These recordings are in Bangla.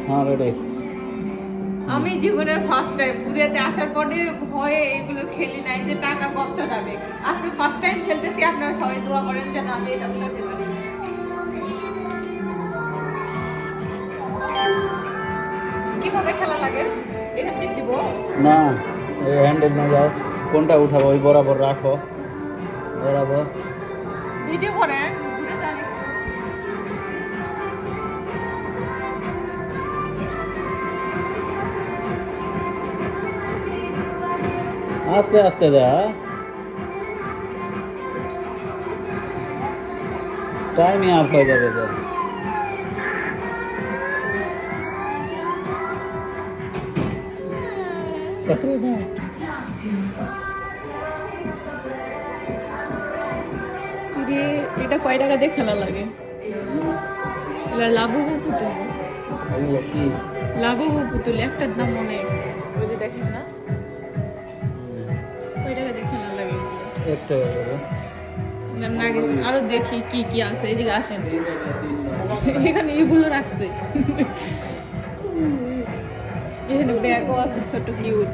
হ্যাঁ রেডি। আমি জীবনের ফার্স্ট টাইম পুরিয়াতে আসার পরে ভয়ে এগুলো খেলি নাই যে টাকা কচ্চা যাবে। আজকে ফার্স্ট টাইম খেলতেছি, আপনারা সবাই দোয়া করেন যেন আমি এটা উঠাতে পারি। কিভাবে খেলা লাগে এখান থেকে দিব না এই হ্যান্ডেল না যাও, কোনটা উঠাবো ওই বরাবর রাখো, বরাবর। ভিডিও করেন দূরে যান। আস্তে আস্তে দা, টাইমই আপ হয়ে যাবে তো। এটা কয় টাকা দিয়ে খেলা লাগে? লাবুবু পুতুল, লাবুবু পুতুল একটার দাম অনেক। ওই যে দেখেন না, কয় টাকা দিয়ে খেলা লাগে? একটা আরো দেখি কি কি আছে, এদিকে আসেন। এখানে এগুলো রাখছে, এখানে ব্যাগও আছে ছোট কিউট।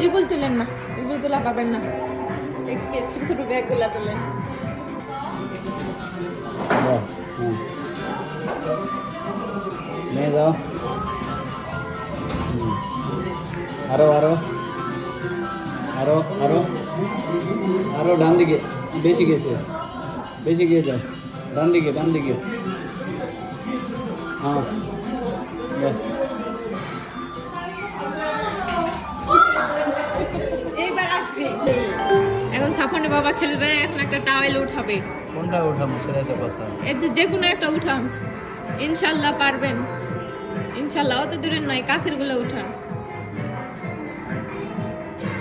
ইগুল তুলেন না, ইগুল তোলা পাবেন না, ছোট ছোট ব্যাগগুলা তোলেন। নিয়ে যাও, আরো আরো আরো আরো আরো ডান দিকে, বেশি গেছে, বেশি গিয়ে যাও, ডান দিকে ডান দিকে। হ্যাঁ এইবার আসবে। এখন সাফনে বাবা খেলবে, এখন একটা টাওয়েল উঠাবে। কোনটা উঠাবো সেটাই তো কথা। এই যে কোনো একটা উঠান, ইনশাল্লাহ পারবেন। ইনশাল্লাহ অত দূরের নয়, কাছের গুলো উঠান।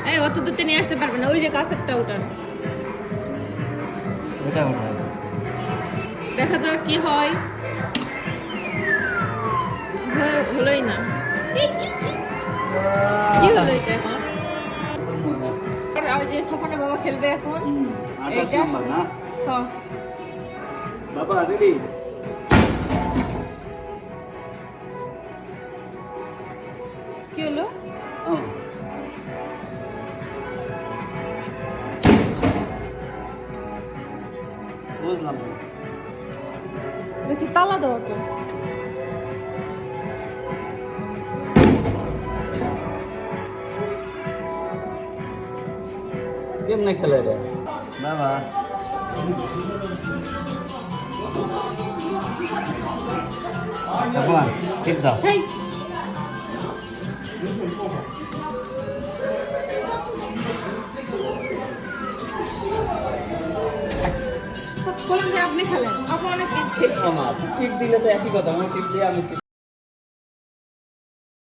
এই অত দূরতে নিয়ে আসতে পারবেন না, ওই যে কাছেরটা উঠান। এটা উঠাবো, দেখা যাক কি হয়। হলোই না, কি হলো এটা এখন? আর যে সাফনে বাবা খেলবে এখন এইটা। না হ্যাঁ বাবা রেডি। কি হলো? বুঝলাম না, দেখি তালা দাও তো। কেমনে খেলে এটা বাবা? সাবান টিপ দাও। হেই বললাম যে আপনি খেলেন, আপনি অনেক কিনছে। আমার টিপ দিলে তো একই কথা, আমার টিপ দিয়ে আমি